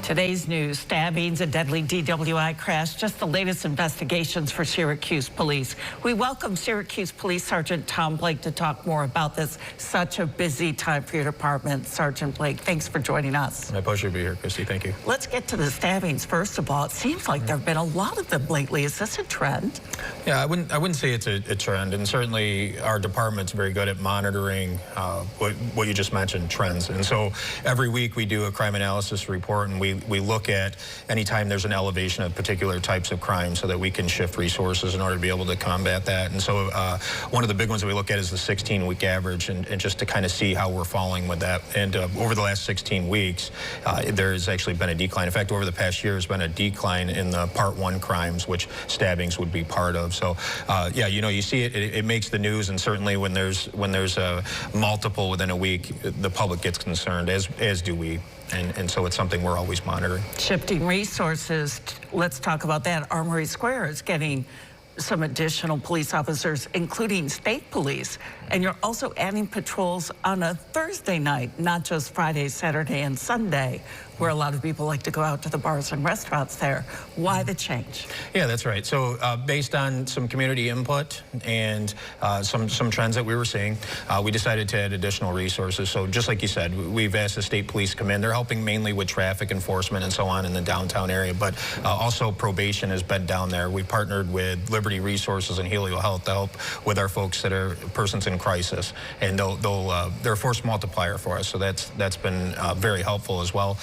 Today's news, stabbings, a deadly DWI crash, just the latest investigations for Syracuse Police. We welcome Syracuse Police Sergeant Tom Blake to talk more about this. Such a busy time for your department. Sergeant Blake, thanks for joining us. My pleasure to be here, Christy. Thank you. Let's get to the stabbings first of all. It seems like there have been a lot of them lately. Is this a trend? Yeah, I wouldn't say it's a trend, and certainly our department's very good at monitoring what you just mentioned, trends. And so every week we do a crime analysis report, and we look at any time there's an elevation of particular types of crime so that we can shift resources in order to be able to combat that. And so one of the big ones that we look at is the 16-week average, and just to kind of see how we're falling with that. And over the last 16 weeks, there's actually been a decline. In fact, over the past year, there's been a decline in the Part 1 crimes, which stabbings would be part of. So, yeah, you know, you see it makes the news, and certainly when there's multiple within a week, the public gets concerned, as do we. And so it's something we're always monitoring. Shifting resources, let's talk about that. Armory Square is getting some additional police officers, including state police. And you're also adding patrols on a Thursday night, not just Friday, Saturday, and Sunday, where a lot of people like to go out to the bars and restaurants there. Why the change? Yeah, that's right. So based on some community input and some trends that we were seeing, we decided to add additional resources. So just like you said, we've asked the state police to come in. They're helping mainly with traffic enforcement and so on in the downtown area, but also probation has been down there. We partnered with Liberty Resources and Helio Health to help with our folks that are persons in crisis, and they're a force multiplier for us. So that's been very helpful as well.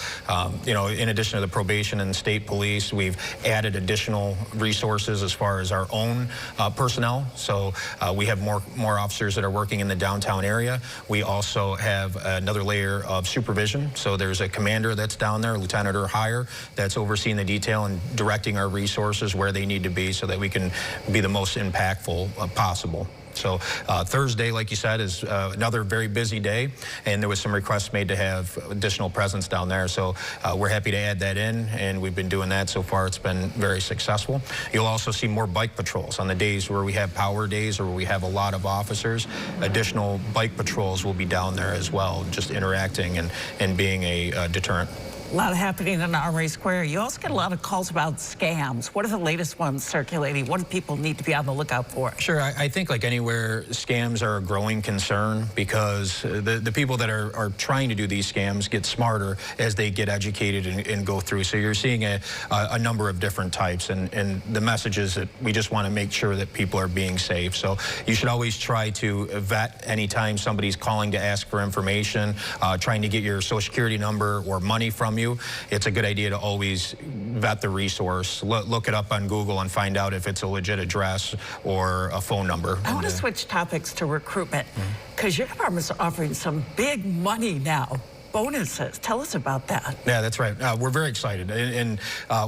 You know, in addition to the probation and state police, we've added additional resources as far as our own personnel. So we have more officers that are working in the downtown area. We also have another layer of supervision. So there's a commander that's down there, lieutenant or higher, that's overseeing the detail and directing our resources where they need to be so that we can be the most impactful possible. So Thursday, like you said, is another very busy day, and there was some requests made to have additional presence down there. So we're happy to add that in, and we've been doing that so far. It's been very successful. You'll also see more bike patrols on the days where we have power days or where we have a lot of officers. Additional bike patrols will be down there as well, just interacting and being a deterrent. A lot happening in Armory Square. You also get a lot of calls about scams. What are the latest ones circulating? What do people need to be on the lookout for? Sure, I think like anywhere, scams are a growing concern because the people that are trying to do these scams get smarter as they get educated and go through. So you're seeing a number of different types, and the message is that we just want to make sure that people are being safe. So you should always try to vet anytime somebody's calling to ask for information, trying to get your social security number or money from you. It's a good idea to always vet the resource, look it up on Google and find out if it's a legit address or a phone number. I want to switch topics to recruitment, because your department's offering some big money now. Bonuses. Tell us about that. Yeah, that's right. We're very excited, and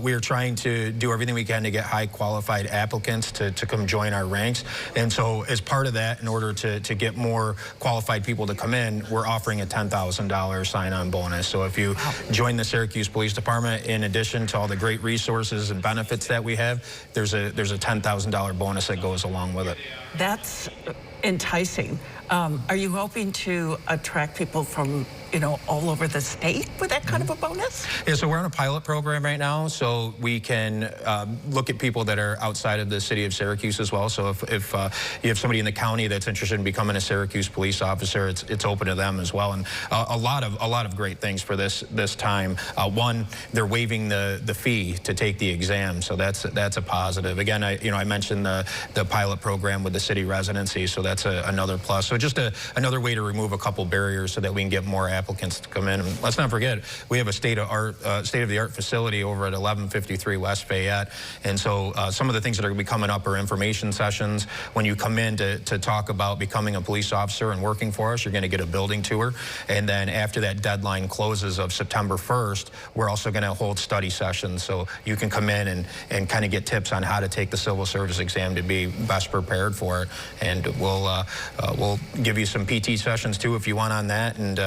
we are trying to do everything we can to get high qualified applicants to come join our ranks. And so as part of that, in order to get more qualified people to come in, we're offering a $10,000 sign-on bonus. So if you join the Syracuse Police Department, in addition to all the great resources and benefits that we have, there's a $10,000 bonus that goes along with it. That's enticing. Are you hoping to attract people from, you know, all over the state with that kind of a bonus? Yeah, so we're on a pilot program right now, so we can look at people that are outside of the city of Syracuse as well. So if you have somebody in the county that's interested in becoming a Syracuse police officer, it's open to them as well. And a lot of great things for this time. One, they're waiving the fee to take the exam, so that's a positive. Again, I mentioned the pilot program with the city residency, so that's another plus. So just another way to remove a couple barriers so that we can get more applicants to come in. And let's not forget, we have a state-of-the-art facility over at 1153 West Fayette. And so some of the things that are going to be coming up are information sessions. When you come in to talk about becoming a police officer and working for us, you're going to get a building tour. And then after that deadline closes of September 1st, we're also going to hold study sessions. So you can come in and kind of get tips on how to take the civil service exam to be best prepared for it. And we'll give you some PT sessions too if you want on that, and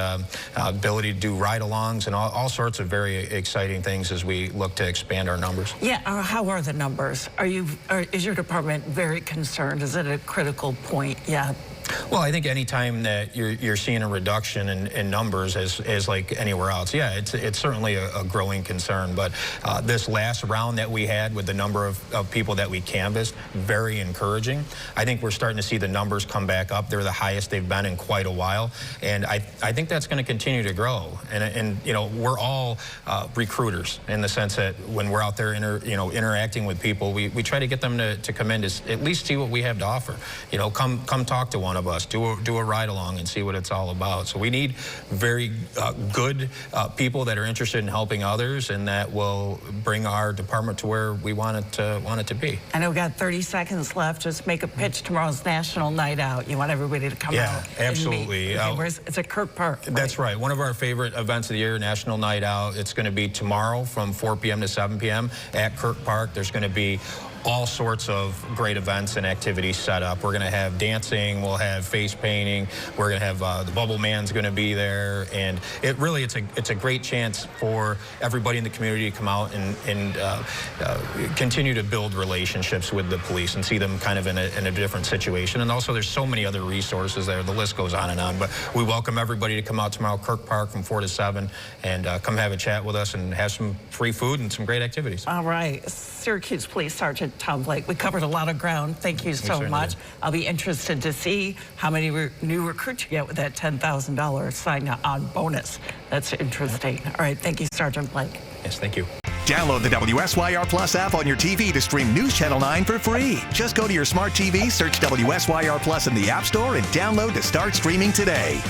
ability to do ride-alongs and all sorts of very exciting things as we look to expand our numbers. Yeah, how are the numbers? Is your department very concerned? Is it a critical point yet? Well, I think any time that you're seeing a reduction in numbers as like anywhere else, yeah, it's certainly a growing concern. But this last round that we had with the number of people that we canvassed, very encouraging. I think we're starting to see the numbers come back up. They're the highest they've been in quite a while, and I think that's going to continue to grow. And you know, we're all recruiters in the sense that when we're out there interacting with people, we try to get them to come in to at least see what we have to offer. You know, come talk to one of us, do a ride along and see what it's all about. So we need very good people that are interested in helping others and that will bring our department to where we want it to be. I know we've got 30 seconds left. Just make a pitch tomorrow's National Night Out. You want everybody to come out. Yeah, absolutely. It's at Kirk Park. Right? That's right. One of our favorite events of the year, National Night Out. It's going to be tomorrow from 4 p.m. to 7 p.m. at Kirk Park. There's going to be all sorts of great events and activities set up. We're going to have dancing, we'll have face painting, we're going to have the Bubble Man's going to be there, and it's a great chance for everybody in the community to come out and continue to build relationships with the police and see them kind of in a different situation. And also there's so many other resources there. The list goes on and on, but we welcome everybody to come out tomorrow, Kirk Park from 4 to 7, and come have a chat with us and have some free food and some great activities. All right. Syracuse Police Sergeant Tom Blake, we covered a lot of ground. Thank you so much. Did. I'll be interested to see how many new recruits you get with that $10,000 sign-on bonus. That's interesting. All right, thank you, Sergeant Blake. Yes, thank you. Download the WSYR Plus app on your TV to stream News Channel 9 for free. Just go to your smart TV, search WSYR Plus in the App Store, and download to start streaming today.